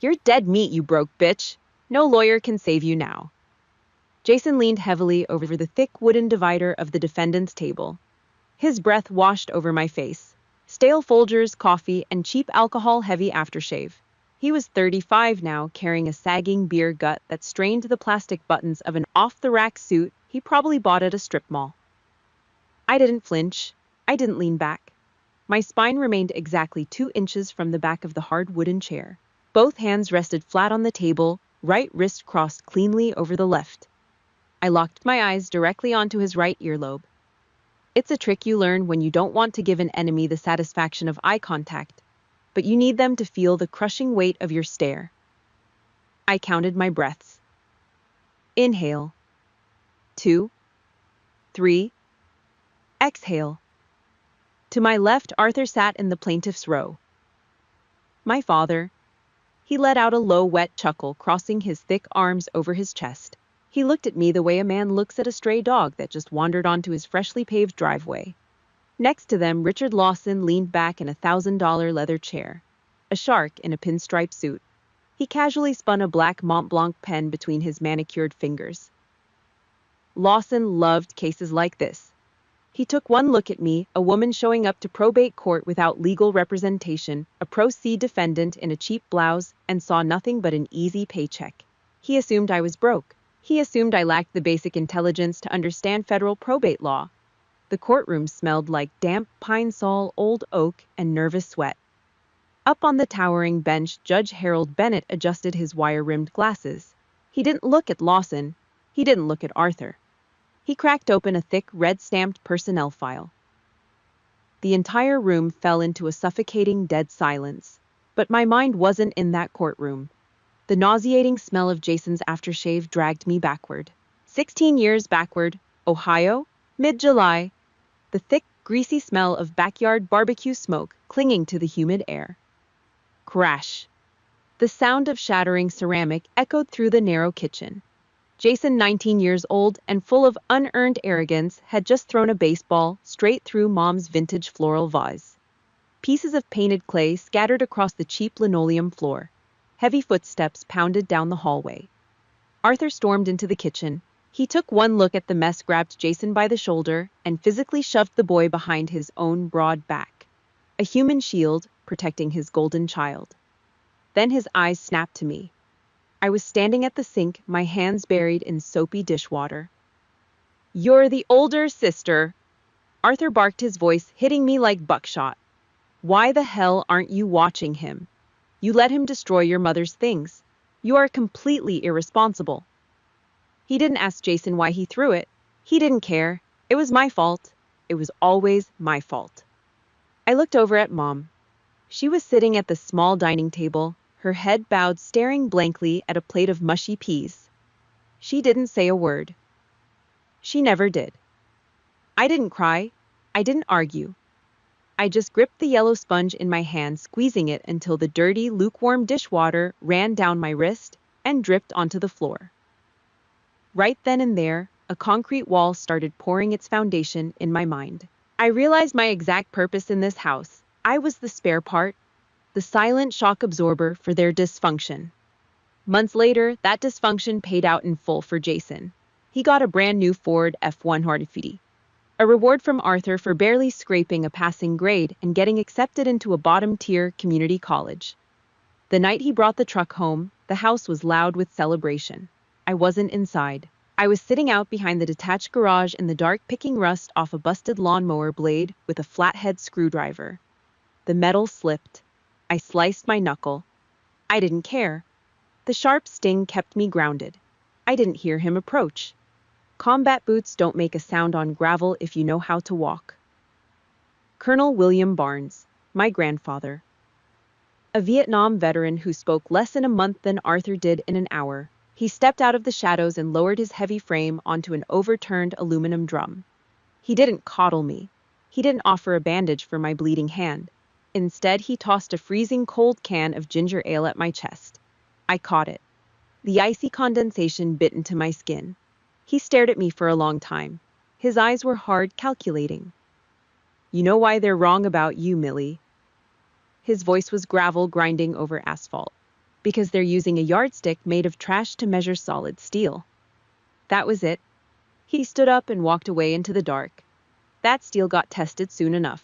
You're dead meat, you broke bitch. No lawyer can save you now. Jason leaned heavily over the thick wooden divider of the defendant's table. His breath washed over my face. Stale Folgers, coffee, and cheap alcohol-heavy aftershave. He was 35 now, carrying a sagging beer gut that strained the plastic buttons of an off-the-rack suit he probably bought at a strip mall. I didn't flinch. I didn't lean back. My spine remained exactly 2 inches from the back of the hard wooden chair. Both hands rested flat on the table, right wrist crossed cleanly over the left. I locked my eyes directly onto his right earlobe. It's a trick you learn when you don't want to give an enemy the satisfaction of eye contact, but you need them to feel the crushing weight of your stare. I counted my breaths. Inhale. 2. 3. Exhale. To my left, Arthur sat in the plaintiff's row. My father. He let out a low, wet chuckle, crossing his thick arms over his chest. He looked at me the way a man looks at a stray dog that just wandered onto his freshly paved driveway. Next to them, Richard Lawson leaned back in a $1,000 leather chair, a shark in a pinstripe suit. He casually spun a black Mont Blanc pen between his manicured fingers. Lawson loved cases like this. He took one look at me, a woman showing up to probate court without legal representation, a pro se defendant in a cheap blouse, and saw nothing but an easy paycheck. He assumed I was broke. He assumed I lacked the basic intelligence to understand federal probate law. The courtroom smelled like damp pine sol, old oak, and nervous sweat. Up on the towering bench, Judge Harold Bennett adjusted his wire-rimmed glasses. He didn't look at Lawson. He didn't look at Arthur. He cracked open a thick, red-stamped personnel file. The entire room fell into a suffocating, dead silence. But my mind wasn't in that courtroom. The nauseating smell of Jason's aftershave dragged me backward. 16 years backward, Ohio, mid-July. The thick, greasy smell of backyard barbecue smoke clinging to the humid air. Crash. The sound of shattering ceramic echoed through the narrow kitchen. Jason, 19 years old and full of unearned arrogance, had just thrown a baseball straight through Mom's vintage floral vase. Pieces of painted clay scattered across the cheap linoleum floor. Heavy footsteps pounded down the hallway. Arthur stormed into the kitchen. He took one look at the mess, grabbed Jason by the shoulder, and physically shoved the boy behind his own broad back. A human shield protecting his golden child. Then his eyes snapped to me. I was standing at the sink, my hands buried in soapy dishwater. "You're the older sister," Arthur barked, his voice hitting me like buckshot. "Why the hell aren't you watching him? You let him destroy your mother's things. You are completely irresponsible." He didn't ask Jason why he threw it. He didn't care. It was my fault. It was always my fault. I looked over at Mom. She was sitting at the small dining table, her head bowed, staring blankly at a plate of mushy peas. She didn't say a word. She never did. I didn't cry. I didn't argue. I just gripped the yellow sponge in my hand, squeezing it until the dirty, lukewarm dishwater ran down my wrist and dripped onto the floor. Right then and there, a concrete wall started pouring its foundation in my mind. I realized my exact purpose in this house. I was the spare part, the silent shock absorber for their dysfunction. Months later, that dysfunction paid out in full for Jason. He got a brand new Ford F-150. A reward from Arthur for barely scraping a passing grade and getting accepted into a bottom-tier community college. The night he brought the truck home, the house was loud with celebration. I wasn't inside. I was sitting out behind the detached garage in the dark, picking rust off a busted lawnmower blade with a flathead screwdriver. The metal slipped. I sliced my knuckle. I didn't care. The sharp sting kept me grounded. I didn't hear him approach. Combat boots don't make a sound on gravel if you know how to walk. Colonel William Barnes, my grandfather. A Vietnam veteran who spoke less in a month than Arthur did in an hour. He stepped out of the shadows and lowered his heavy frame onto an overturned aluminum drum. He didn't coddle me. He didn't offer a bandage for my bleeding hand. Instead, he tossed a freezing cold can of ginger ale at my chest. I caught it. The icy condensation bit into my skin. He stared at me for a long time. His eyes were hard, calculating. "You know why they're wrong about you, Millie." His voice was gravel grinding over asphalt. because they're using a yardstick made of trash to measure solid steel. That was it. He stood up and walked away into the dark. That steel got tested soon enough.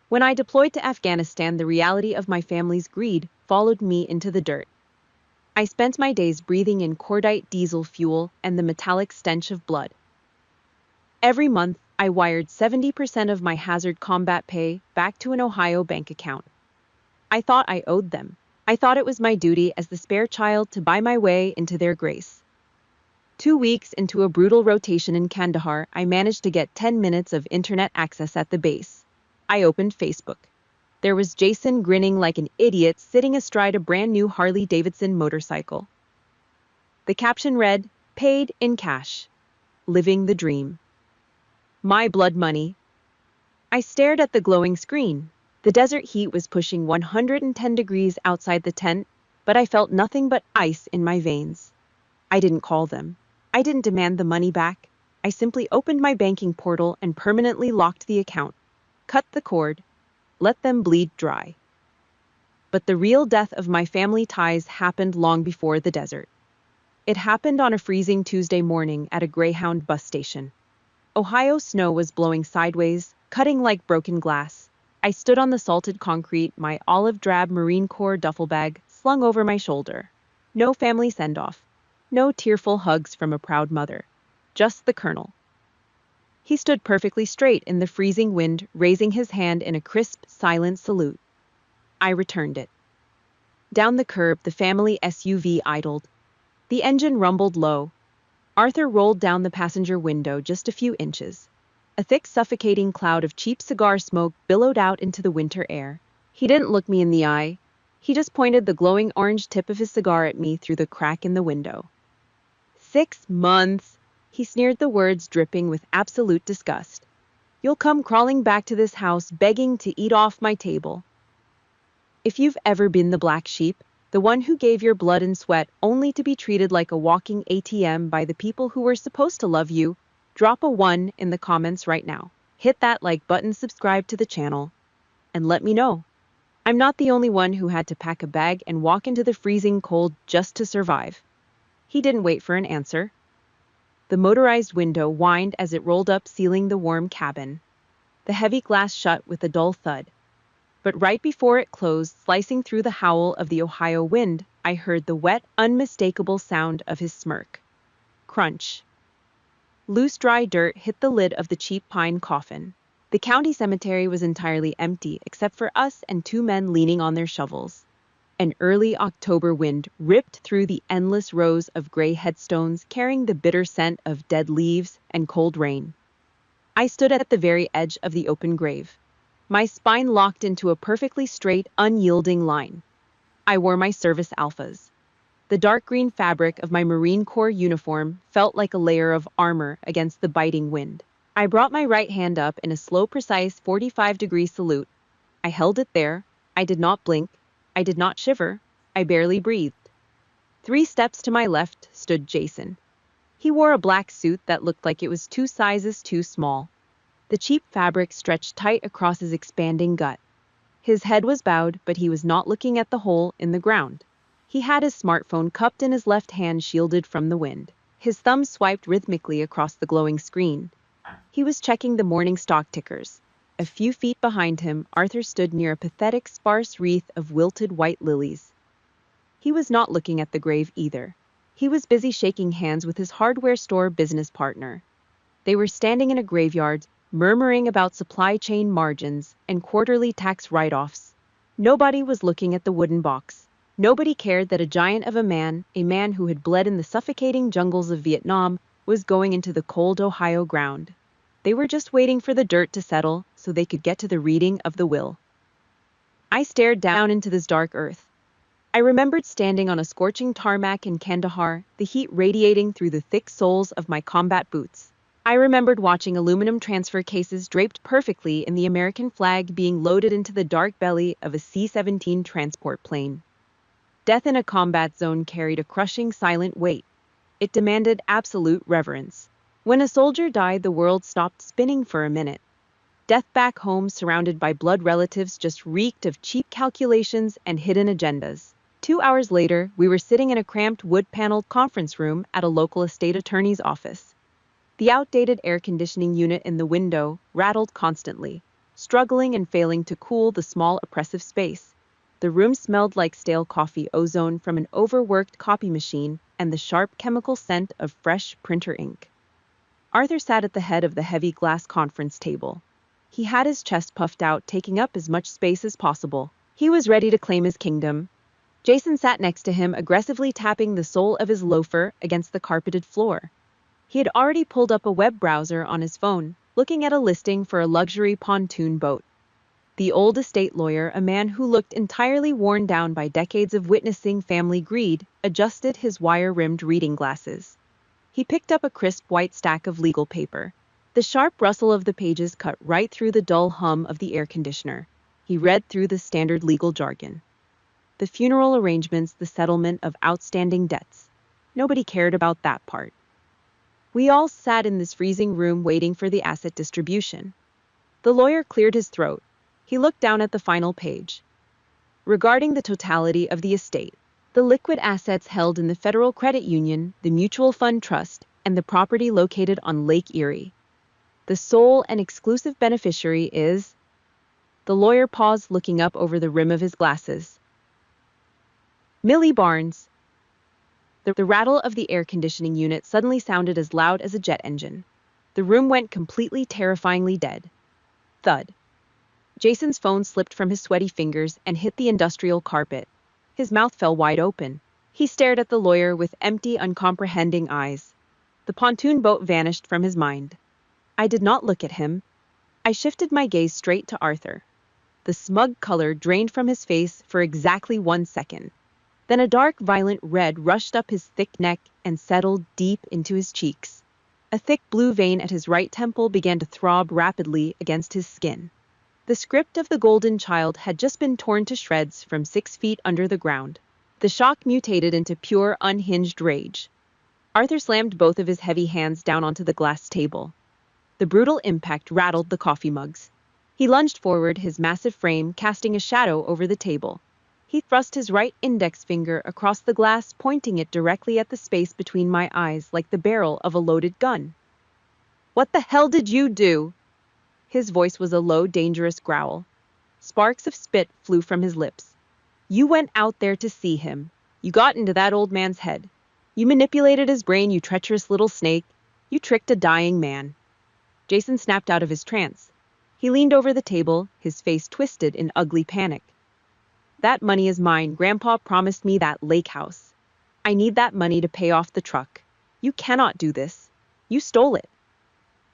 When I deployed to Afghanistan, the reality of my family's greed followed me into the dirt. I spent my days breathing in cordite diesel fuel and the metallic stench of blood. Every month, I wired 70% of my hazard combat pay back to an Ohio bank account. I thought I owed them. I thought it was my duty as the spare child to buy my way into their grace. 2 weeks into a brutal rotation in Kandahar, I managed to get 10 minutes of internet access at the base. I opened Facebook. There was Jason grinning like an idiot sitting astride a brand new Harley-Davidson motorcycle. The caption read, "Paid in cash. Living the dream. My blood money." I stared at the glowing screen. The desert heat was pushing 110 degrees outside the tent, but I felt nothing but ice in my veins. I didn't call them. I didn't demand the money back. I simply opened my banking portal and permanently locked the account. Cut the cord. Let them bleed dry. But the real death of my family ties happened long before the desert. It happened on a freezing Tuesday morning at a Greyhound bus station. Ohio snow was blowing sideways, cutting like broken glass. I stood on the salted concrete, my olive drab Marine Corps duffel bag slung over my shoulder. No family send-off. No tearful hugs from a proud mother. Just the colonel. He stood perfectly straight in the freezing wind, raising his hand in a crisp, silent salute. I returned it. Down the curb, the family SUV idled. The engine rumbled low. Arthur rolled down the passenger window just a few inches. A thick, suffocating cloud of cheap cigar smoke billowed out into the winter air. He didn't look me in the eye. He just pointed the glowing orange tip of his cigar at me through the crack in the window. 6 months, he sneered, the words dripping with absolute disgust. You'll come crawling back to this house begging to eat off my table. If you've ever been the black sheep, the one who gave your blood and sweat only to be treated like a walking ATM by the people who were supposed to love you, drop a 1 in the comments right now. Hit that like button, subscribe to the channel, and let me know. I'm not the only one who had to pack a bag and walk into the freezing cold just to survive. He didn't wait for an answer. The motorized window whined as it rolled up, sealing the warm cabin. The heavy glass shut with a dull thud. But right before it closed, slicing through the howl of the Ohio wind, I heard the wet, unmistakable sound of his smirk. Crunch. Loose, dry dirt hit the lid of the cheap pine coffin. The county cemetery was entirely empty except for us and 2 men leaning on their shovels. An early October wind ripped through the endless rows of gray headstones, carrying the bitter scent of dead leaves and cold rain. I stood at the very edge of the open grave. My spine locked into a perfectly straight, unyielding line. I wore my service alphas. The dark green fabric of my Marine Corps uniform felt like a layer of armor against the biting wind. I brought my right hand up in a slow, precise 45-degree salute. I held it there. I did not blink. I did not shiver. I barely breathed. 3 steps to my left stood Jason. He wore a black suit that looked like it was 2 sizes too small. The cheap fabric stretched tight across his expanding gut. His head was bowed, but he was not looking at the hole in the ground. He had his smartphone cupped in his left hand, shielded from the wind. His thumb swiped rhythmically across the glowing screen. He was checking the morning stock tickers. A few feet behind him, Arthur stood near a pathetic, sparse wreath of wilted white lilies. He was not looking at the grave either. He was busy shaking hands with his hardware store business partner. They were standing in a graveyard, murmuring about supply chain margins and quarterly tax write-offs. Nobody was looking at the wooden box. Nobody cared that a giant of a man who had bled in the suffocating jungles of Vietnam, was going into the cold Ohio ground. They were just waiting for the dirt to settle so they could get to the reading of the will. I stared down into this dark earth. I remembered standing on a scorching tarmac in Kandahar, the heat radiating through the thick soles of my combat boots. I remembered watching aluminum transfer cases draped perfectly in the American flag being loaded into the dark belly of a C-17 transport plane. Death in a combat zone carried a crushing, silent weight. It demanded absolute reverence. When a soldier died, the world stopped spinning for a minute. Death back home, surrounded by blood relatives, just reeked of cheap calculations and hidden agendas. 2 hours later, we were sitting in a cramped wood-paneled conference room at a local estate attorney's office. The outdated air conditioning unit in the window rattled constantly, struggling and failing to cool the small oppressive space. The room smelled like stale coffee ozone from an overworked copy machine and the sharp chemical scent of fresh printer ink. Arthur sat at the head of the heavy glass conference table. He had his chest puffed out, taking up as much space as possible. He was ready to claim his kingdom. Jason sat next to him, aggressively tapping the sole of his loafer against the carpeted floor. He had already pulled up a web browser on his phone, looking at a listing for a luxury pontoon boat. The old estate lawyer, a man who looked entirely worn down by decades of witnessing family greed, adjusted his wire-rimmed reading glasses. He picked up a crisp white stack of legal paper. The sharp rustle of the pages cut right through the dull hum of the air conditioner. He read through the standard legal jargon. The funeral arrangements, the settlement of outstanding debts. Nobody cared about that part. We all sat in this freezing room waiting for the asset distribution. The lawyer cleared his throat. He looked down at the final page. Regarding the totality of the estate, the liquid assets held in the Federal Credit Union, the Mutual Fund Trust, and the property located on Lake Erie. The sole and exclusive beneficiary is... The lawyer paused, looking up over the rim of his glasses. Millie Barnes. The rattle of the air conditioning unit suddenly sounded as loud as a jet engine. The room went completely terrifyingly dead. Thud. Jason's phone slipped from his sweaty fingers and hit the industrial carpet. His mouth fell wide open. He stared at the lawyer with empty, uncomprehending eyes. The pontoon boat vanished from his mind. I did not look at him. I shifted my gaze straight to Arthur. The smug color drained from his face for exactly 1 second. Then a dark, violent red rushed up his thick neck and settled deep into his cheeks. A thick blue vein at his right temple began to throb rapidly against his skin. The script of the Golden Child had just been torn to shreds from 6 feet under the ground. The shock mutated into pure, unhinged rage. Arthur slammed both of his heavy hands down onto the glass table. The brutal impact rattled the coffee mugs. He lunged forward, his massive frame casting a shadow over the table. He thrust his right index finger across the glass, pointing it directly at the space between my eyes like the barrel of a loaded gun. "What the hell did you do?" His voice was a low, dangerous growl. Sparks of spit flew from his lips. "You went out there to see him. You got into that old man's head. You manipulated his brain, you treacherous little snake. You tricked a dying man." Jason snapped out of his trance. He leaned over the table, his face twisted in ugly panic. "That money is mine. Grandpa promised me that lake house. I need that money to pay off the truck. You cannot do this. You stole it."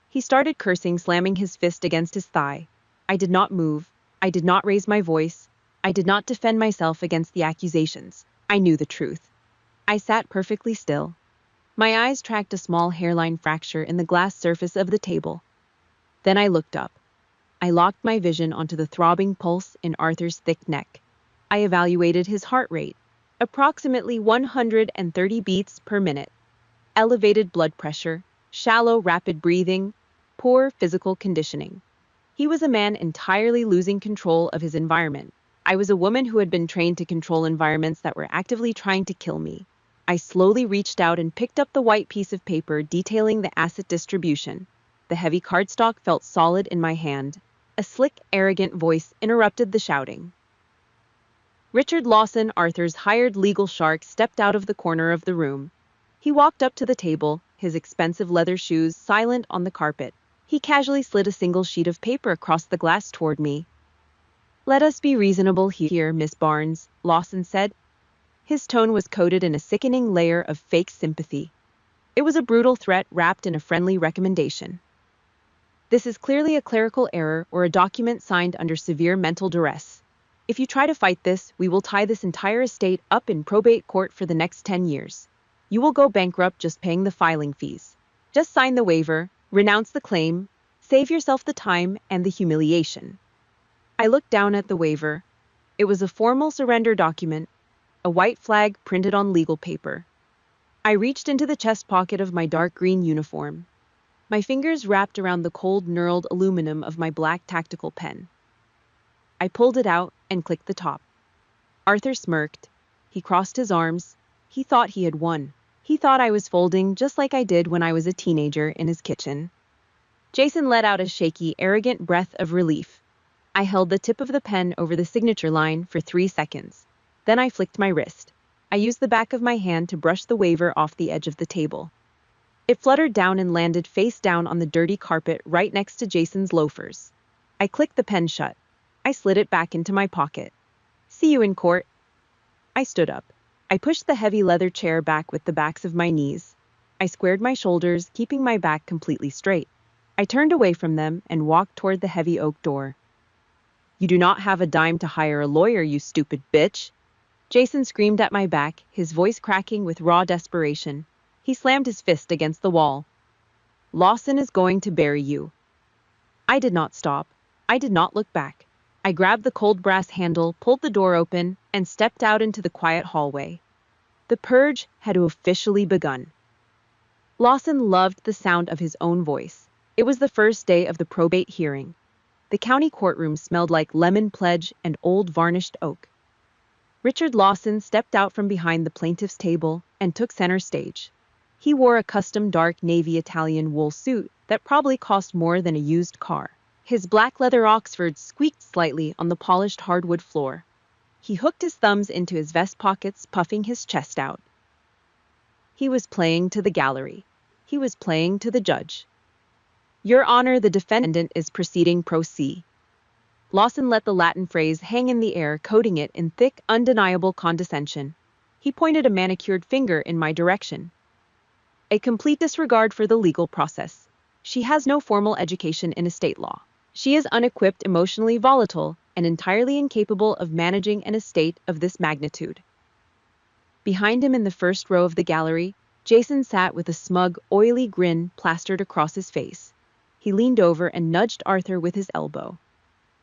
He started cursing, slamming his fist against his thigh. I did not move. I did not raise my voice. I did not defend myself against the accusations. I knew the truth. I sat perfectly still. My eyes tracked a small hairline fracture in the glass surface of the table. Then I looked up. I locked my vision onto the throbbing pulse in Arthur's thick neck. I evaluated his heart rate, approximately 130 beats per minute. Elevated blood pressure, shallow, rapid breathing, poor physical conditioning. He was a man entirely losing control of his environment. I was a woman who had been trained to control environments that were actively trying to kill me. I slowly reached out and picked up the white piece of paper detailing the asset distribution. The heavy cardstock felt solid in my hand. A slick, arrogant voice interrupted the shouting. Richard Lawson, Arthur's hired legal shark, stepped out of the corner of the room. He walked up to the table, his expensive leather shoes silent on the carpet. He casually slid a single sheet of paper across the glass toward me. "Let us be reasonable here, Miss Barnes," Lawson said. His tone was coated in a sickening layer of fake sympathy. It was a brutal threat wrapped in a friendly recommendation. "This is clearly a clerical error or a document signed under severe mental duress. If you try to fight this, we will tie this entire estate up in probate court for the next 10 years. You will go bankrupt just paying the filing fees. Just sign the waiver, renounce the claim, save yourself the time and the humiliation." I looked down at the waiver. It was a formal surrender document, a white flag printed on legal paper. I reached into the chest pocket of my dark green uniform. My fingers wrapped around the cold, knurled aluminum of my black tactical pen. I pulled it out and clicked the top. Arthur smirked. He crossed his arms. He thought he had won. He thought I was folding just like I did when I was a teenager in his kitchen. Jason let out a shaky, arrogant breath of relief. I held the tip of the pen over the signature line for 3 seconds. Then I flicked my wrist. I used the back of my hand to brush the waiver off the edge of the table. It fluttered down and landed face down on the dirty carpet right next to Jason's loafers. I clicked the pen shut. I slid it back into my pocket. See you in court. I stood up. I pushed the heavy leather chair back with the backs of my knees. I squared my shoulders, keeping my back completely straight. I turned away from them and walked toward the heavy oak door. You do not have a dime to hire a lawyer, you stupid bitch. Jason screamed at my back, his voice cracking with raw desperation. He slammed his fist against the wall. Lawson is going to bury you. I did not stop. I did not look back. I grabbed the cold brass handle, pulled the door open, and stepped out into the quiet hallway. The purge had officially begun. Lawson loved the sound of his own voice. It was the first day of the probate hearing. The county courtroom smelled like lemon pledge and old varnished oak. Richard Lawson stepped out from behind the plaintiff's table and took center stage. He wore a custom dark navy Italian wool suit that probably cost more than a used car. His black leather Oxfords squeaked slightly on the polished hardwood floor. He hooked his thumbs into his vest pockets, puffing his chest out. He was playing to the gallery. He was playing to the judge. Your Honor, the defendant is proceeding pro se. Lawson let the Latin phrase hang in the air, coating it in thick, undeniable condescension. He pointed a manicured finger in my direction. A complete disregard for the legal process. She has no formal education in estate law. She is unequipped, emotionally volatile, and entirely incapable of managing an estate of this magnitude. Behind him in the first row of the gallery, Jason sat with a smug, oily grin plastered across his face. He leaned over and nudged Arthur with his elbow.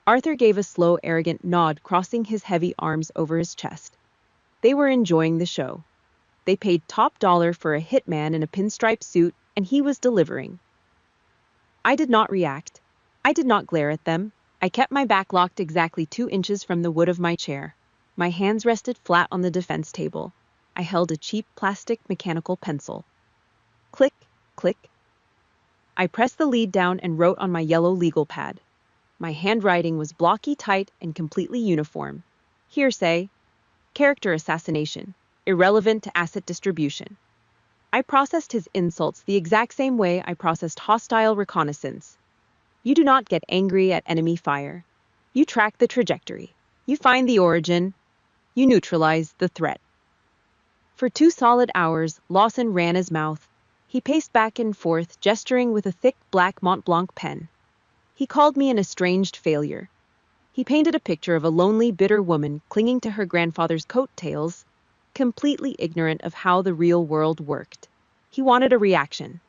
Arthur gave a slow, arrogant nod, crossing his heavy arms over his chest. They were enjoying the show. They paid top dollar for a hitman in a pinstripe suit, and he was delivering. I did not react. I did not glare at them. I kept my back locked exactly 2 inches from the wood of my chair. My hands rested flat on the defense table. I held a cheap plastic mechanical pencil. Click, click. I pressed the lead down and wrote on my yellow legal pad. My handwriting was blocky, tight, and completely uniform. Hearsay. Character assassination. Irrelevant to asset distribution. I processed his insults the exact same way I processed hostile reconnaissance. You do not get angry at enemy fire. You track the trajectory. You find the origin. You neutralize the threat. For 2 solid hours, Lawson ran his mouth. He paced back and forth, gesturing with a thick black Mont Blanc pen. He called me an estranged failure. He painted a picture of a lonely, bitter woman clinging to her grandfather's coattails, completely ignorant of how the real world worked. He wanted a reaction.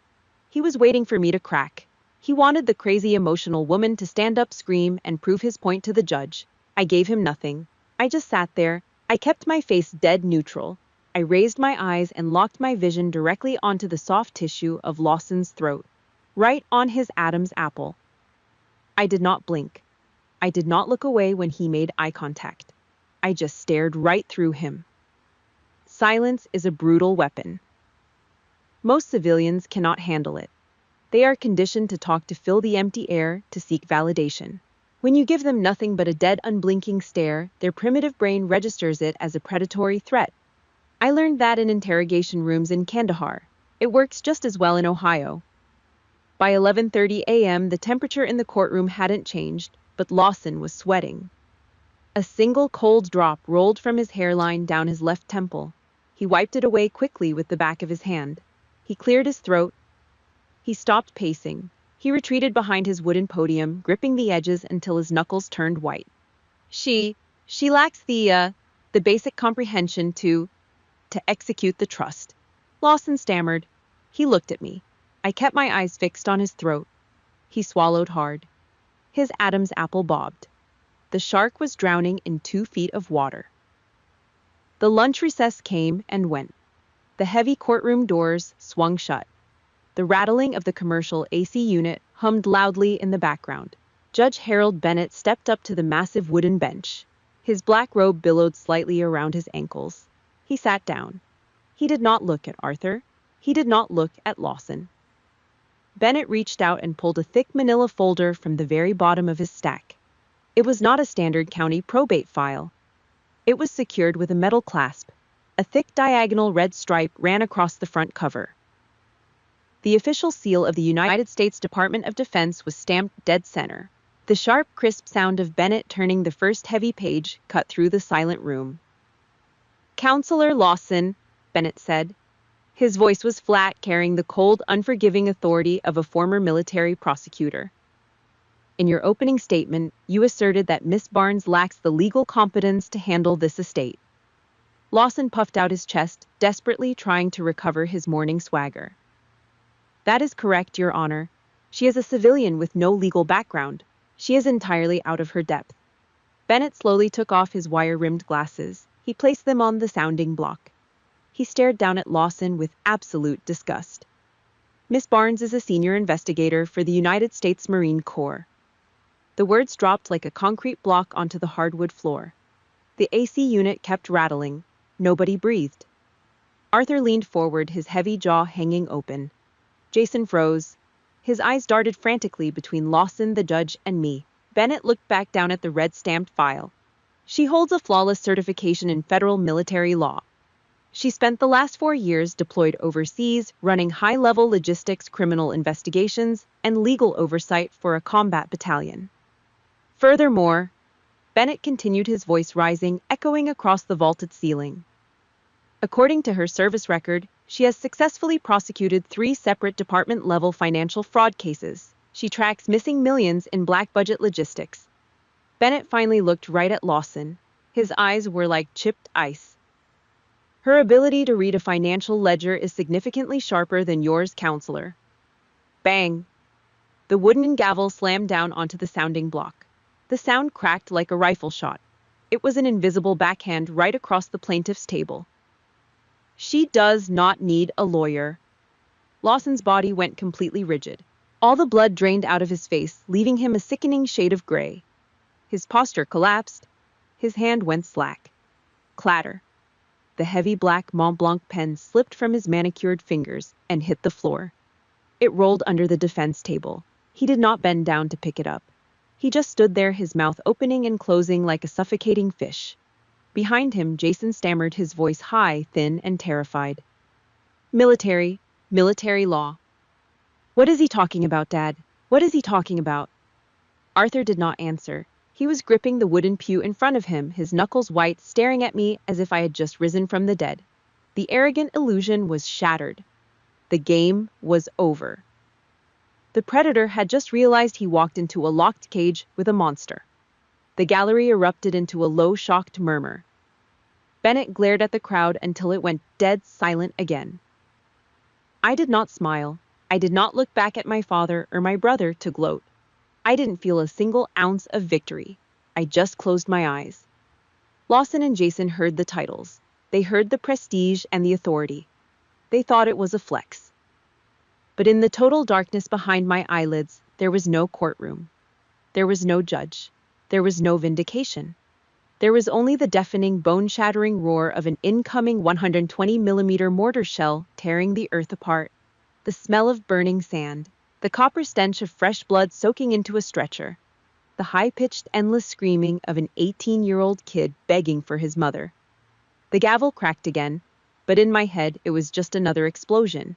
He was waiting for me to crack. He wanted the crazy, emotional woman to stand up, scream, and prove his point to the judge. I gave him nothing. I just sat there. I kept my face dead neutral. I raised my eyes and locked my vision directly onto the soft tissue of Lawson's throat, right on his Adam's apple. I did not blink. I did not look away when he made eye contact. I just stared right through him. Silence is a brutal weapon. Most civilians cannot handle it. They are conditioned to talk, to fill the empty air, to seek validation. When you give them nothing but a dead, unblinking stare, their primitive brain registers it as a predatory threat. I learned that in interrogation rooms in Kandahar. It works just as well in Ohio. By 11:30 a.m., the temperature in the courtroom hadn't changed, but Lawson was sweating. A single cold drop rolled from his hairline down his left temple. He wiped it away quickly with the back of his hand. He cleared his throat. He stopped pacing. He retreated behind his wooden podium, gripping the edges until his knuckles turned white. She lacks the basic comprehension to execute the trust. Lawson stammered. He looked at me. I kept my eyes fixed on his throat. He swallowed hard. His Adam's apple bobbed. The shark was drowning in 2 feet of water. The lunch recess came and went. The heavy courtroom doors swung shut. The rattling of the commercial AC unit hummed loudly in the background. Judge Harold Bennett stepped up to the massive wooden bench. His black robe billowed slightly around his ankles. He sat down. He did not look at Arthur. He did not look at Lawson. Bennett reached out and pulled a thick manila folder from the very bottom of his stack. It was not a standard county probate file. It was secured with a metal clasp. A thick diagonal red stripe ran across the front cover. The official seal of the United States Department of Defense was stamped dead center. The sharp, crisp sound of Bennett turning the first heavy page cut through the silent room. "Counselor Lawson," Bennett said. His voice was flat, carrying the cold, unforgiving authority of a former military prosecutor. "In your opening statement, you asserted that Miss Barnes lacks the legal competence to handle this estate." Lawson puffed out his chest, desperately trying to recover his morning swagger. "That is correct, Your Honor. She is a civilian with no legal background. She is entirely out of her depth." Bennett slowly took off his wire-rimmed glasses. He placed them on the sounding block. He stared down at Lawson with absolute disgust. "Miss Barnes is a senior investigator for the United States Marine Corps." The words dropped like a concrete block onto the hardwood floor. The AC unit kept rattling. Nobody breathed. Arthur leaned forward, his heavy jaw hanging open. Jason froze. His eyes darted frantically between Lawson, the judge, and me. Bennett looked back down at the red-stamped file. "She holds a flawless certification in federal military law. She spent the last 4 years deployed overseas, running high-level logistics, criminal investigations, and legal oversight for a combat battalion. Furthermore," Bennett continued, his voice rising, echoing across the vaulted ceiling, "according to her service record, she has successfully prosecuted 3 separate department-level financial fraud cases. She tracks missing millions in black-budget logistics." Bennett finally looked right at Lawson. His eyes were like chipped ice. "Her ability to read a financial ledger is significantly sharper than yours, Counselor." Bang! The wooden gavel slammed down onto the sounding block. The sound cracked like a rifle shot. It was an invisible backhand right across the plaintiff's table. "She does not need a lawyer." Lawson's body went completely rigid. All the blood drained out of his face, leaving him a sickening shade of gray. His posture collapsed. His hand went slack. Clatter. The heavy black Mont Blanc pen slipped from his manicured fingers and hit the floor. It rolled under the defense table. He did not bend down to pick it up. He just stood there, his mouth opening and closing like a suffocating fish. Behind him, Jason stammered, his voice high, thin, and terrified. Military law. What is he talking about, Dad? What is he talking about?" Arthur did not answer. He was gripping the wooden pew in front of him, his knuckles white, staring at me as if I had just risen from the dead. The arrogant illusion was shattered. The game was over. The predator had just realized he walked into a locked cage with a monster. The gallery erupted into a low, shocked murmur. Bennett glared at the crowd until it went dead silent again. I did not smile. I did not look back at my father or my brother to gloat. I didn't feel a single ounce of victory. I just closed my eyes. Lawson and Jason heard the titles. They heard the prestige and the authority. They thought it was a flex. But in the total darkness behind my eyelids, there was no courtroom. There was no judge. There was no vindication. There was only the deafening, bone-shattering roar of an incoming 120mm mortar shell tearing the earth apart. The smell of burning sand. The copper stench of fresh blood soaking into a stretcher. The high-pitched, endless screaming of an 18-year-old kid begging for his mother. The gavel cracked again, but in my head it was just another explosion.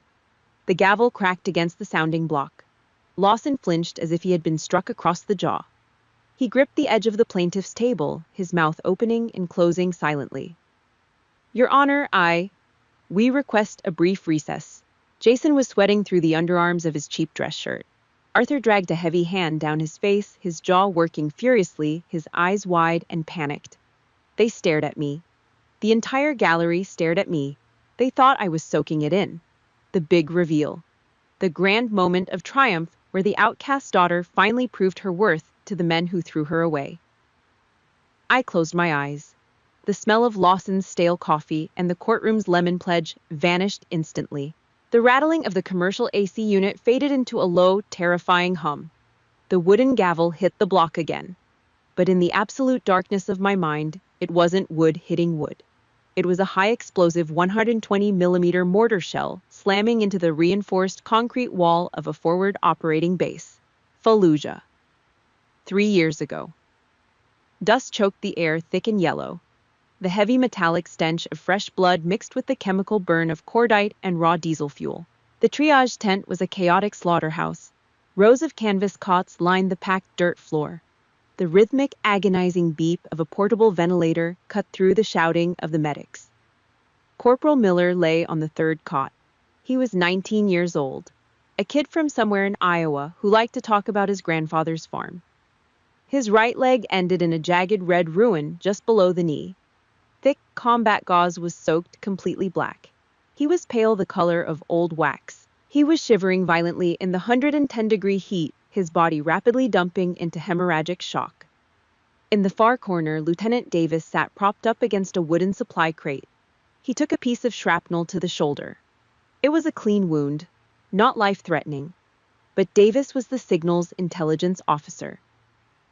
The gavel cracked against the sounding block. Lawson flinched as if he had been struck across the jaw. He gripped the edge of the plaintiff's table, his mouth opening and closing silently. "Your Honor, we request a brief recess." Jason was sweating through the underarms of his cheap dress shirt. Arthur dragged a heavy hand down his face, his jaw working furiously, his eyes wide and panicked. They stared at me. The entire gallery stared at me. They thought I was soaking it in. The big reveal. The grand moment of triumph where the outcast daughter finally proved her worth to the men who threw her away. I closed my eyes. The smell of Lawson's stale coffee and the courtroom's lemon pledge vanished instantly. The rattling of the commercial AC unit faded into a low, terrifying hum. The wooden gavel hit the block again. But in the absolute darkness of my mind, it wasn't wood hitting wood. It was a high-explosive 120mm mortar shell slamming into the reinforced concrete wall of a forward operating base. Fallujah. 3 years ago. Dust choked the air thick and yellow. The heavy metallic stench of fresh blood mixed with the chemical burn of cordite and raw diesel fuel. The triage tent was a chaotic slaughterhouse. Rows of canvas cots lined the packed dirt floor. The rhythmic, agonizing beep of a portable ventilator cut through the shouting of the medics. Corporal Miller lay on the third cot. He was 19 years old, a kid from somewhere in Iowa who liked to talk about his grandfather's farm. His right leg ended in a jagged red ruin just below the knee. Thick combat gauze was soaked completely black. He was pale, the color of old wax. He was shivering violently in the 110-degree heat, his body rapidly dumping into hemorrhagic shock. In the far corner, Lieutenant Davis sat propped up against a wooden supply crate. He took a piece of shrapnel to the shoulder. It was a clean wound, not life-threatening, but Davis was the signal's intelligence officer.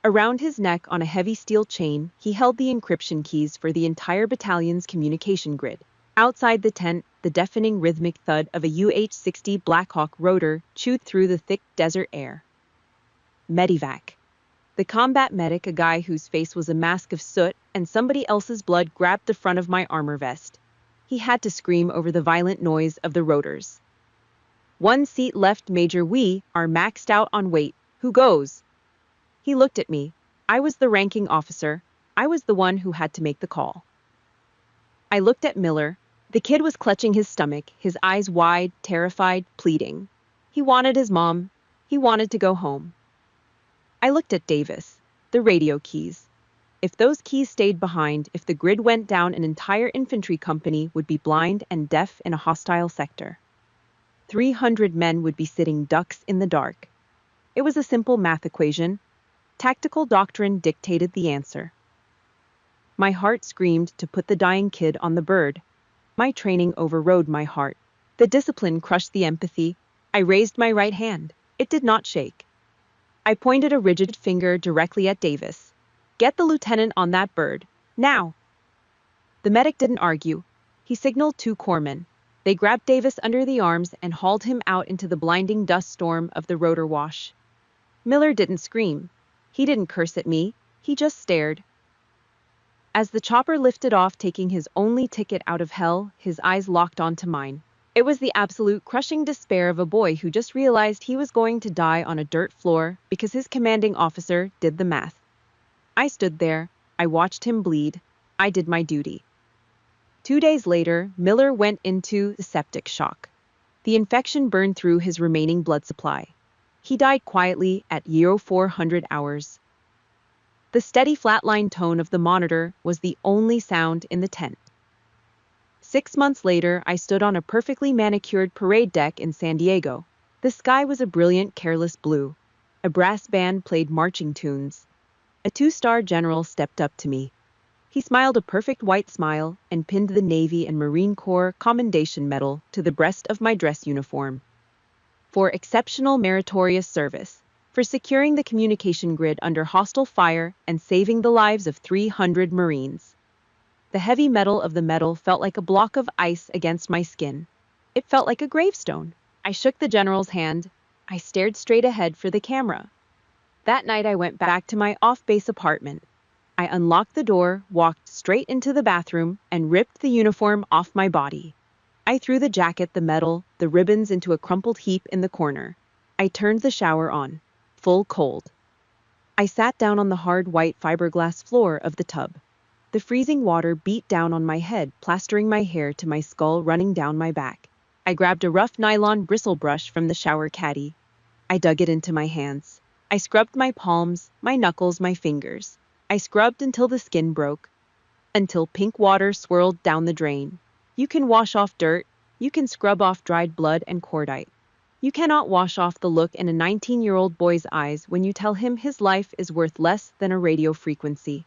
Around his neck on a heavy steel chain, he held the encryption keys for the entire battalion's communication grid. Outside the tent, the deafening rhythmic thud of a UH-60 Blackhawk rotor chewed through the thick desert air. Medivac. The combat medic, a guy whose face was a mask of soot and somebody else's blood, grabbed the front of my armor vest. He had to scream over the violent noise of the rotors. "One seat left, Major. We are maxed out on weight. Who goes?" He looked at me. I was the ranking officer. I was the one who had to make the call. I looked at Miller. The kid was clutching his stomach, his eyes wide, terrified, pleading. He wanted his mom. He wanted to go home. I looked at Davis. The radio keys. If those keys stayed behind, if the grid went down, an entire infantry company would be blind and deaf in a hostile sector. 300 men would be sitting ducks in the dark. It was a simple math equation. Tactical doctrine dictated the answer. My heart screamed to put the dying kid on the bird. My training overrode my heart. The discipline crushed the empathy. I raised my right hand. It did not shake. I pointed a rigid finger directly at Davis. "Get the lieutenant on that bird. Now!" The medic didn't argue. He signaled 2 corpsmen. They grabbed Davis under the arms and hauled him out into the blinding dust storm of the rotor wash. Miller didn't scream. He didn't curse at me. He just stared. As the chopper lifted off, taking his only ticket out of hell, his eyes locked onto mine. It was the absolute crushing despair of a boy who just realized he was going to die on a dirt floor because his commanding officer did the math. I stood there. I watched him bleed. I did my duty. 2 days later, Miller went into septic shock. The infection burned through his remaining blood supply. He died quietly at 400 hours. The steady flatline tone of the monitor was the only sound in the tent. 6 months later, I stood on a perfectly manicured parade deck in San Diego. The sky was a brilliant, careless blue. A brass band played marching tunes. A 2-star general stepped up to me. He smiled a perfect white smile and pinned the Navy and Marine Corps Commendation Medal to the breast of my dress uniform. For exceptional meritorious service, for securing the communication grid under hostile fire and saving the lives of 300 Marines. The heavy metal of the medal felt like a block of ice against my skin. It felt like a gravestone. I shook the general's hand. I stared straight ahead for the camera. That night I went back to my off-base apartment. I unlocked the door, walked straight into the bathroom, and ripped the uniform off my body. I threw the jacket, the medal, the ribbons into a crumpled heap in the corner. I turned the shower on, full cold. I sat down on the hard white fiberglass floor of the tub. The freezing water beat down on my head, plastering my hair to my skull, running down my back. I grabbed a rough nylon bristle brush from the shower caddy. I dug it into my hands. I scrubbed my palms, my knuckles, my fingers. I scrubbed until the skin broke, until pink water swirled down the drain. You can wash off dirt. You can scrub off dried blood and cordite. You cannot wash off the look in a 19-year-old boy's eyes when you tell him his life is worth less than a radio frequency.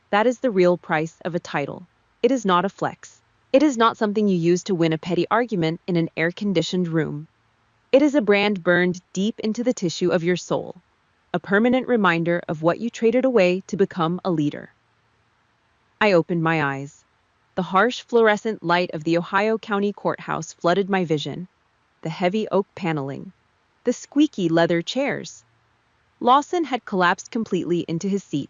That is the real price of a title. It is not a flex. It is not something you use to win a petty argument in an air-conditioned room. It is a brand burned deep into the tissue of your soul, a permanent reminder of what you traded away to become a leader. I opened my eyes. The harsh fluorescent light of the Ohio County Courthouse flooded my vision. The heavy oak paneling. The squeaky leather chairs. Lawson had collapsed completely into his seat.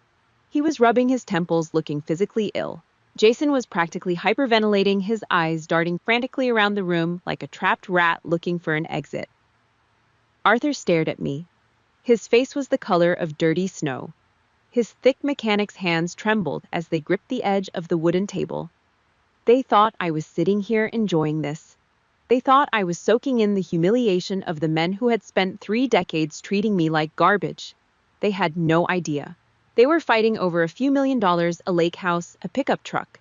He was rubbing his temples, looking physically ill. Jason was practically hyperventilating, his eyes darting frantically around the room like a trapped rat looking for an exit. Arthur stared at me. His face was the color of dirty snow. His thick mechanic's hands trembled as they gripped the edge of the wooden table. They thought I was sitting here enjoying this. They thought I was soaking in the humiliation of the men who had spent 3 decades treating me like garbage. They had no idea. They were fighting over a few $1,000,000, a lake house, a pickup truck.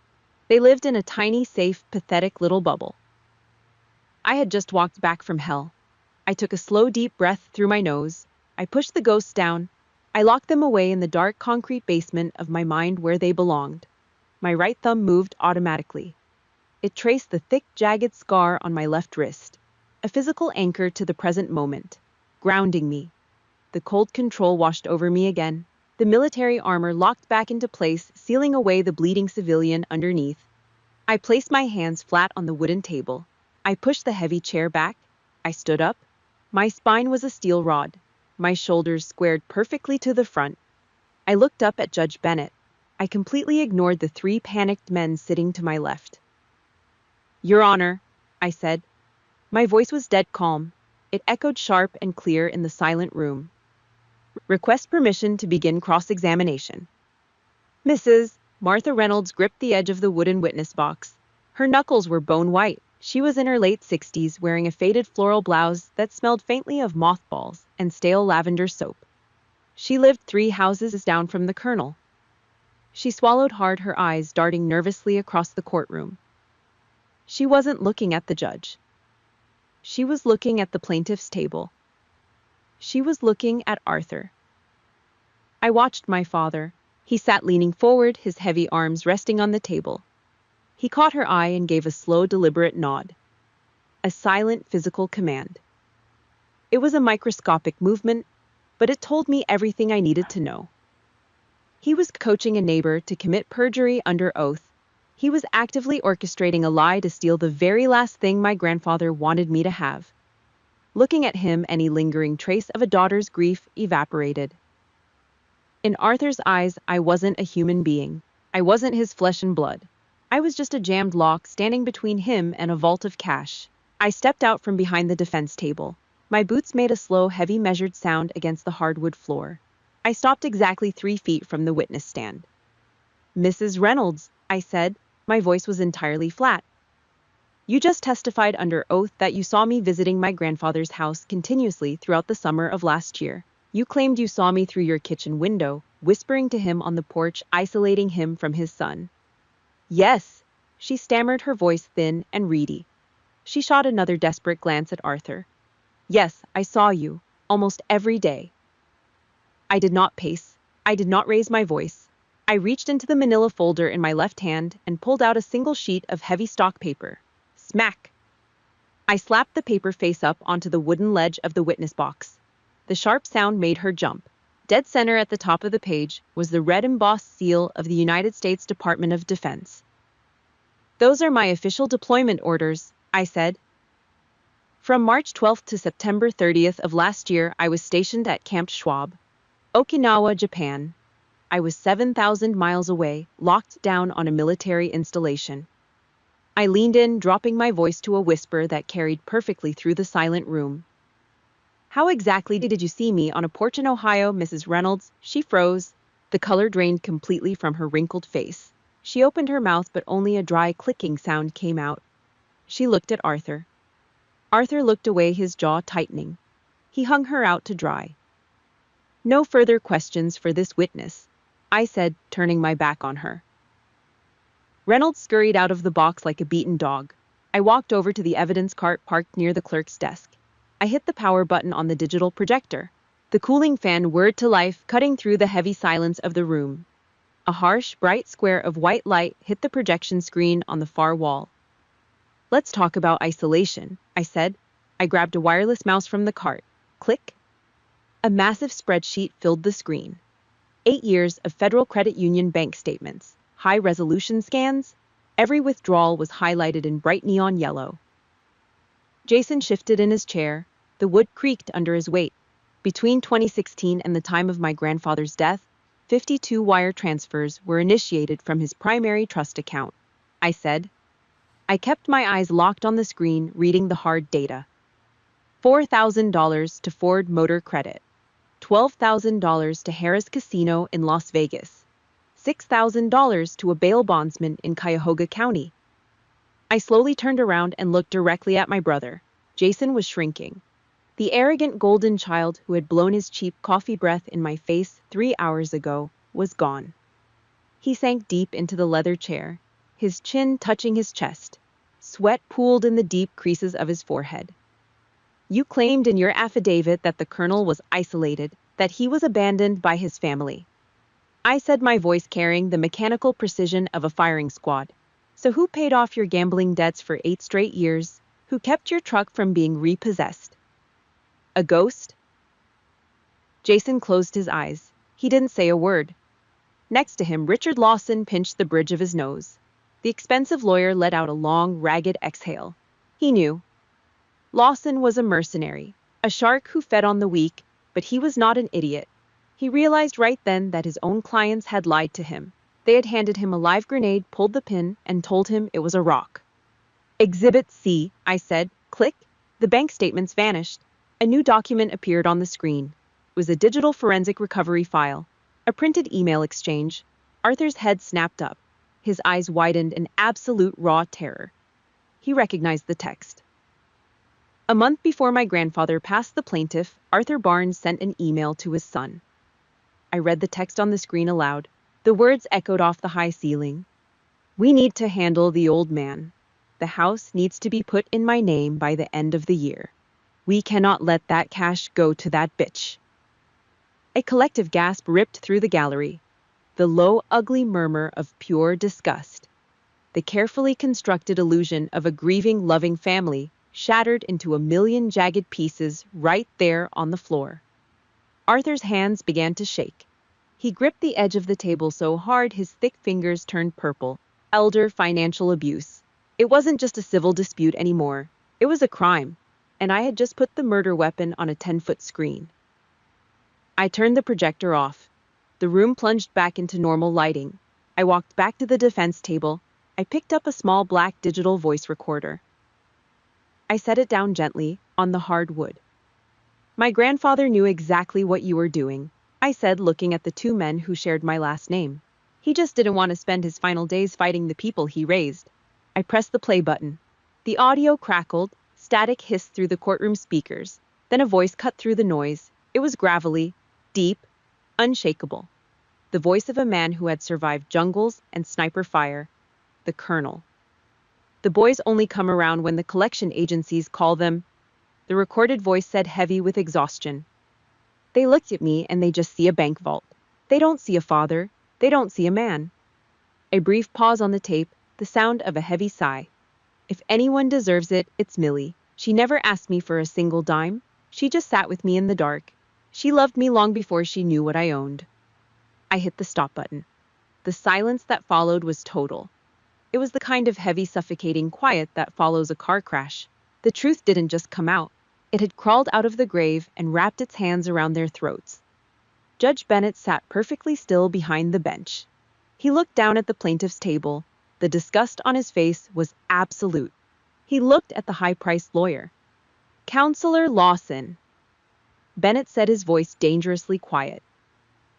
They lived in a tiny, safe, pathetic little bubble. I had just walked back from hell. I took a slow, deep breath through my nose. I pushed the ghosts down. I locked them away in the dark concrete basement of my mind where they belonged. My right thumb moved automatically. It traced the thick, jagged scar on my left wrist, a physical anchor to the present moment, grounding me. The cold control washed over me again. The military armor locked back into place, sealing away the bleeding civilian underneath. I placed my hands flat on the wooden table. I pushed the heavy chair back. I stood up. My spine was a steel rod. My shoulders squared perfectly to the front. I looked up at Judge Bennett. I completely ignored the 3 panicked men sitting to my left. "Your Honor," I said. My voice was dead calm. It echoed sharp and clear in the silent room. "Request permission to begin cross-examination." Mrs. Martha Reynolds gripped the edge of the wooden witness box. Her knuckles were bone white. She was in her late 60s, wearing a faded floral blouse that smelled faintly of mothballs and stale lavender soap. She lived 3 houses down from the colonel. She swallowed hard, her eyes darting nervously across the courtroom. She wasn't looking at the judge. She was looking at the plaintiff's table. She was looking at Arthur. I watched my father. He sat leaning forward, his heavy arms resting on the table. He caught her eye and gave a slow, deliberate nod. A silent, physical command. It was a microscopic movement, but it told me everything I needed to know. He was coaching a neighbor to commit perjury under oath. He was actively orchestrating a lie to steal the very last thing my grandfather wanted me to have. Looking at him, any lingering trace of a daughter's grief evaporated. In Arthur's eyes, I wasn't a human being. I wasn't his flesh and blood. I was just a jammed lock standing between him and a vault of cash. I stepped out from behind the defense table. My boots made a slow, heavy, measured sound against the hardwood floor. I stopped exactly 3 feet from the witness stand. "Mrs. Reynolds," I said. My voice was entirely flat. "You just testified under oath that you saw me visiting my grandfather's house continuously throughout the summer of last year. You claimed you saw me through your kitchen window, whispering to him on the porch, isolating him from his son." "Yes," she stammered, her voice thin and reedy. She shot another desperate glance at Arthur. "Yes, I saw you, almost every day." I did not pace. I did not raise my voice. I reached into the manila folder in my left hand and pulled out a single sheet of heavy stock paper. Smack! I slapped the paper face up onto the wooden ledge of the witness box. The sharp sound made her jump. Dead center at the top of the page was the red embossed seal of the United States Department of Defense. "Those are my official deployment orders," I said. "From March 12th to September 30th of last year, I was stationed at Camp Schwab, Okinawa, Japan. I was 7,000 miles away, locked down on a military installation." I leaned in, dropping my voice to a whisper that carried perfectly through the silent room. "How exactly did you see me on a porch in Ohio, Mrs. Reynolds?" She froze. The color drained completely from her wrinkled face. She opened her mouth, but only a dry, clicking sound came out. She looked at Arthur. Arthur looked away, his jaw tightening. He hung her out to dry. "No further questions for this witness," I said, turning my back on her. Reynolds scurried out of the box like a beaten dog. I walked over to the evidence cart parked near the clerk's desk. I hit the power button on the digital projector. The cooling fan whirred to life, cutting through the heavy silence of the room. A harsh, bright square of white light hit the projection screen on the far wall. "Let's talk about isolation," I said. I grabbed a wireless mouse from the cart. Click. A massive spreadsheet filled the screen. 8 years of Federal Credit Union bank statements, high-resolution scans, Every withdrawal was highlighted in bright neon yellow. Jason shifted in his chair. The wood creaked under his weight. Between 2016 and the time of my grandfather's death, 52 wire transfers were initiated from his primary trust account, I said. I kept my eyes locked on the screen, reading the hard data. $4,000 to Ford Motor Credit, $12,000 to Harrah's Casino in Las Vegas, $6,000 to a bail bondsman in Cuyahoga County. I slowly turned around and looked directly at my brother. Jason was shrinking. The arrogant golden child who had blown his cheap coffee breath in my face 3 hours ago was gone. He sank deep into the leather chair, his chin touching his chest. Sweat pooled in the deep creases of his forehead. You claimed in your affidavit that the colonel was isolated, that he was abandoned by his family. I said, my voice carrying the mechanical precision of a firing squad. So who paid off your gambling debts for 8 straight years? Who kept your truck from being repossessed? A ghost? Jason closed his eyes. He didn't say a word. Next to him, Richard Lawson pinched the bridge of his nose. The expensive lawyer let out a long, ragged exhale. He knew. Lawson was a mercenary, a shark who fed on the weak, but he was not an idiot. He realized right then that his own clients had lied to him. They had handed him a live grenade, pulled the pin, and told him it was a rock. Exhibit C, I said. Click. The bank statements vanished. A new document appeared on the screen. It was a digital forensic recovery file, a printed email exchange. Arthur's head snapped up. His eyes widened in absolute raw terror. He recognized the text. A month before my grandfather passed the plaintiff, Arthur Barnes sent an email to his son. I read the text on the screen aloud. The words echoed off the high ceiling. We need to handle the old man. The house needs to be put in my name by the end of the year. We cannot let that cash go to that bitch. A collective gasp ripped through the gallery. The low, ugly murmur of pure disgust. The carefully constructed illusion of a grieving, loving family shattered into a million jagged pieces right there on the floor. Arthur's hands began to shake. He gripped the edge of the table so hard his thick fingers turned purple. Elder financial abuse. It wasn't just a civil dispute anymore. It was a crime. And I had just put the murder weapon on a 10-foot screen. I turned the projector off. The room plunged back into normal lighting. I walked back to the defense table. I picked up a small black digital voice recorder. I set it down gently on the hard wood. My grandfather knew exactly what you were doing, I said, looking at the 2 men who shared my last name. He just didn't want to spend his final days fighting the people he raised. I pressed the play button. The audio crackled. Static hissed through the courtroom speakers. Then a voice cut through the noise. It was gravelly, deep, unshakable. The voice of a man who had survived jungles and sniper fire. The colonel. The boys only come around when the collection agencies call them. The recorded voice said, heavy with exhaustion. They looked at me and they just see a bank vault. They don't see a father. They don't see a man. A brief pause on the tape, the sound of a heavy sigh. If anyone deserves it, it's Millie. She never asked me for a single dime. She just sat with me in the dark. She loved me long before she knew what I owned. I hit the stop button. The silence that followed was total. It was the kind of heavy, suffocating quiet that follows a car crash. The truth didn't just come out. It had crawled out of the grave and wrapped its hands around their throats. Judge Bennett sat perfectly still behind the bench. He looked down at the plaintiff's table. The disgust on his face was absolute. He looked at the high-priced lawyer. Counselor Lawson. Bennett said, his voice dangerously quiet.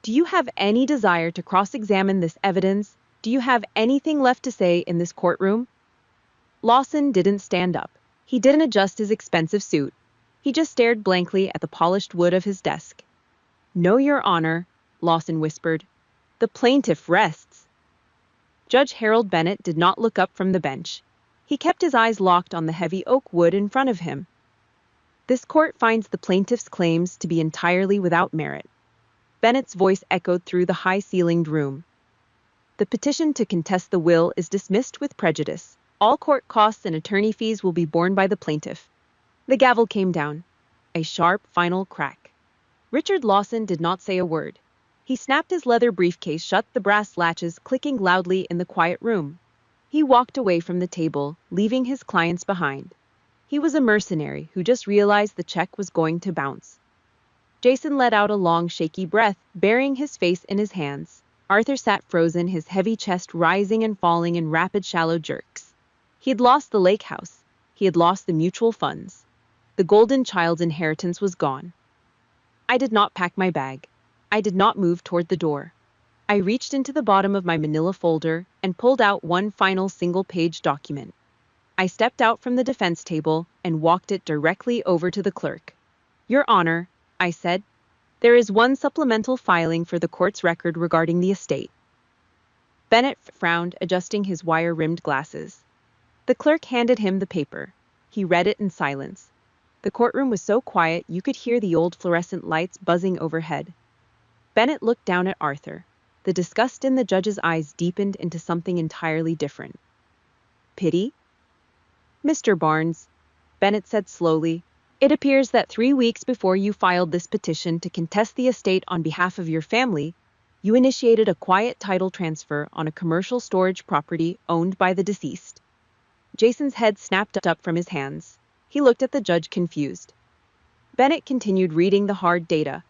Do you have any desire to cross-examine this evidence? Do you have anything left to say in this courtroom? Lawson didn't stand up. He didn't adjust his expensive suit. He just stared blankly at the polished wood of his desk. No, Your Honor, Lawson whispered. The plaintiff rests. Judge Harold Bennett did not look up from the bench. He kept his eyes locked on the heavy oak wood in front of him. This court finds the plaintiff's claims to be entirely without merit. Bennett's voice echoed through the high-ceilinged room. The petition to contest the will is dismissed with prejudice. All court costs and attorney fees will be borne by the plaintiff. The gavel came down. A sharp, final crack. Richard Lawson did not say a word. He snapped his leather briefcase shut, the brass latches clicking loudly in the quiet room. He walked away from the table, leaving his clients behind. He was a mercenary who just realized the check was going to bounce. Jason let out a long, shaky breath, burying his face in his hands. Arthur sat frozen, his heavy chest rising and falling in rapid, shallow jerks. He had lost the lake house. He had lost the mutual funds. The golden child's inheritance was gone. I did not pack my bag. I did not move toward the door. I reached into the bottom of my manila folder and pulled out one final single-page document. I stepped out from the defense table and walked it directly over to the clerk. "Your Honor," I said, "there is one supplemental filing for the court's record regarding the estate." Bennett frowned, adjusting his wire-rimmed glasses. The clerk handed him the paper. He read it in silence. The courtroom was so quiet you could hear the old fluorescent lights buzzing overhead. Bennett looked down at Arthur. The disgust in the judge's eyes deepened into something entirely different. "Pity?" "Mr. Barnes," Bennett said slowly, "it appears that 3 weeks before you filed this petition to contest the estate on behalf of your family, you initiated a quiet title transfer on a commercial storage property owned by the deceased." Jason's head snapped up from his hands. He looked at the judge confused. Bennett continued reading the hard data.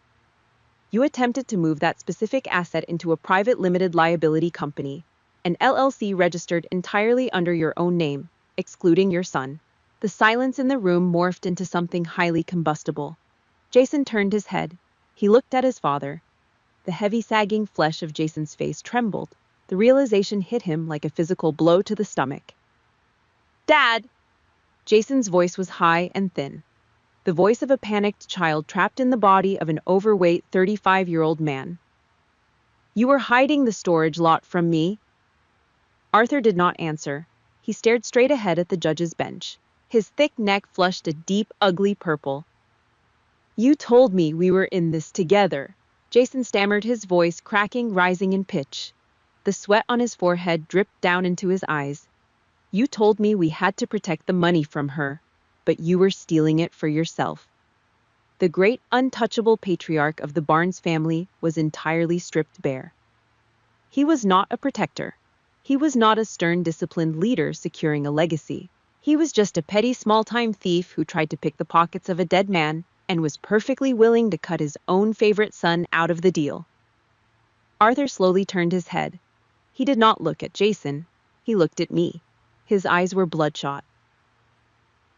"You attempted to move that specific asset into a private limited liability company, an LLC registered entirely under your own name, excluding your son." The silence in the room morphed into something highly combustible. Jason turned his head. He looked at his father. The heavy sagging flesh of Jason's face trembled. The realization hit him like a physical blow to the stomach. "Dad!" Jason's voice was high and thin. The voice of a panicked child trapped in the body of an overweight 35-year-old man. "You were hiding the storage lot from me." Arthur did not answer. He stared straight ahead at the judge's bench. His thick neck flushed a deep, ugly purple. "You told me we were in this together," Jason stammered, his voice cracking, rising in pitch. The sweat on his forehead dripped down into his eyes. "You told me we had to protect the money from her, but you were stealing it for yourself." The great, untouchable patriarch of the Barnes family was entirely stripped bare. He was not a protector. He was not a stern, disciplined leader securing a legacy. He was just a petty, small-time thief who tried to pick the pockets of a dead man and was perfectly willing to cut his own favorite son out of the deal. Arthur slowly turned his head. He did not look at Jason. He looked at me. His eyes were bloodshot.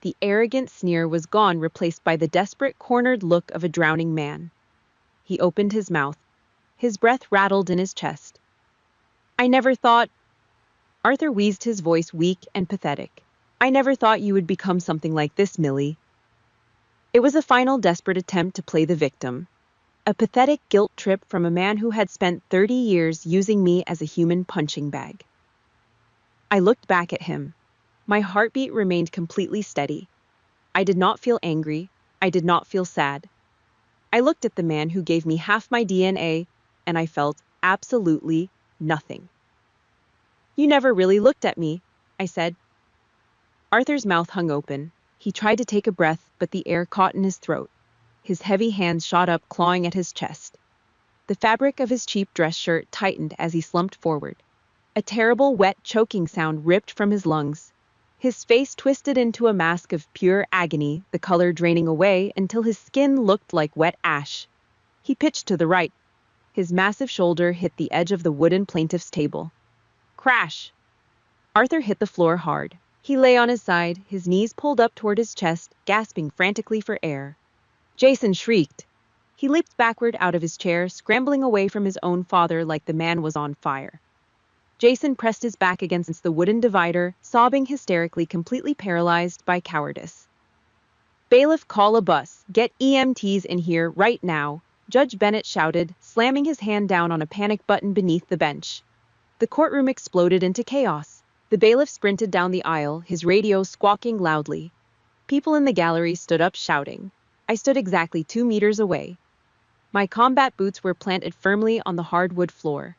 The arrogant sneer was gone, replaced by the desperate, cornered look of a drowning man. He opened his mouth. His breath rattled in his chest. "I never thought—" Arthur wheezed, his voice weak and pathetic. "I never thought you would become something like this, Millie." It was a final desperate attempt to play the victim. A pathetic guilt trip from a man who had spent 30 years using me as a human punching bag. I looked back at him. My heartbeat remained completely steady. I did not feel angry. I did not feel sad. I looked at the man who gave me half my DNA, and I felt absolutely nothing. "You never really looked at me," I said. Arthur's mouth hung open. He tried to take a breath, but the air caught in his throat. His heavy hands shot up, clawing at his chest. The fabric of his cheap dress shirt tightened as he slumped forward. A terrible, wet, choking sound ripped from his lungs. His face twisted into a mask of pure agony, the color draining away until his skin looked like wet ash. He pitched to the right. His massive shoulder hit the edge of the wooden plaintiff's table. Crash! Arthur hit the floor hard. He lay on his side, his knees pulled up toward his chest, gasping frantically for air. Jason shrieked. He leaped backward out of his chair, scrambling away from his own father like the man was on fire. Jason pressed his back against the wooden divider, sobbing hysterically, completely paralyzed by cowardice. "Bailiff, call a bus. Get EMTs in here right now," Judge Bennett shouted, slamming his hand down on a panic button beneath the bench. The courtroom exploded into chaos. The bailiff sprinted down the aisle, his radio squawking loudly. People in the gallery stood up shouting. I stood exactly 2 meters away. My combat boots were planted firmly on the hardwood floor.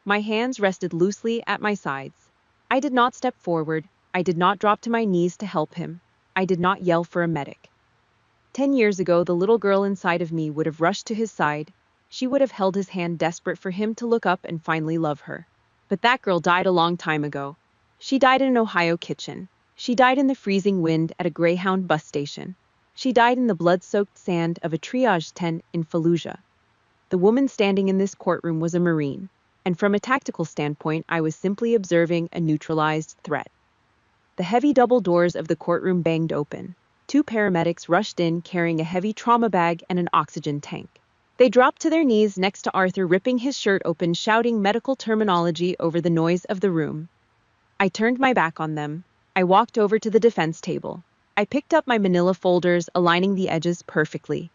My hands rested loosely at my sides. I did not step forward. I did not drop to my knees to help him. I did not yell for a medic. 10 years ago, the little girl inside of me would have rushed to his side. She would have held his hand, desperate for him to look up and finally love her. But that girl died a long time ago. She died in an Ohio kitchen. She died in the freezing wind at a Greyhound bus station. She died in the blood-soaked sand of a triage tent in Fallujah. The woman standing in this courtroom was a Marine, and from a tactical standpoint, I was simply observing a neutralized threat. The heavy double doors of the courtroom banged open. Two paramedics rushed in carrying a heavy trauma bag and an oxygen tank. They dropped to their knees next to Arthur, ripping his shirt open, shouting medical terminology over the noise of the room. I turned my back on them. I walked over to the defense table. I picked up my manila folders, aligning the edges perfectly.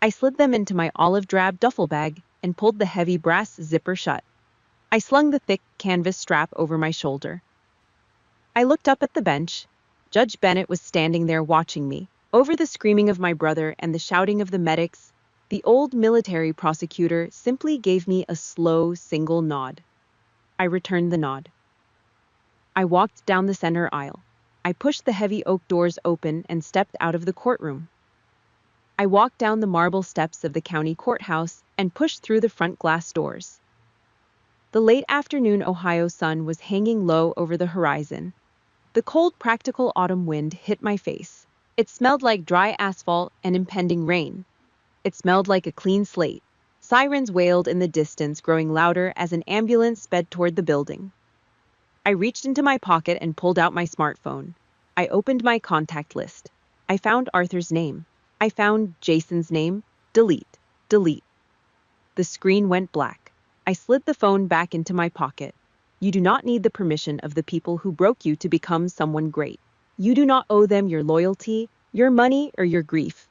I slid them into my olive drab duffel bag and pulled the heavy brass zipper shut. I slung the thick canvas strap over my shoulder. I looked up at the bench. Judge Bennett was standing there watching me. Over the screaming of my brother and the shouting of the medics, the old military prosecutor simply gave me a slow, single nod. I returned the nod. I walked down the center aisle. I pushed the heavy oak doors open and stepped out of the courtroom. I walked down the marble steps of the county courthouse and pushed through the front glass doors. The late afternoon Ohio sun was hanging low over the horizon. The cold, practical autumn wind hit my face. It smelled like dry asphalt and impending rain. It smelled like a clean slate. Sirens wailed in the distance, growing louder as an ambulance sped toward the building. I reached into my pocket and pulled out my smartphone. I opened my contact list. I found Arthur's name. I found Jason's name. Delete. Delete. The screen went black. I slid the phone back into my pocket. You do not need the permission of the people who broke you to become someone great. You do not owe them your loyalty, your money, or your grief.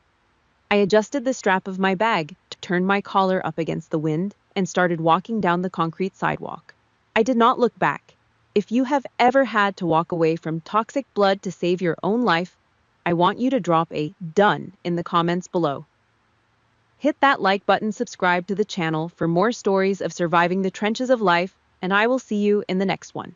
I adjusted the strap of my bag, turned my collar up against the wind, and started walking down the concrete sidewalk. I did not look back. If you have ever had to walk away from toxic blood to save your own life, I want you to drop a "done" in the comments below. Hit that like button, subscribe to the channel for more stories of surviving the trenches of life, and I will see you in the next one.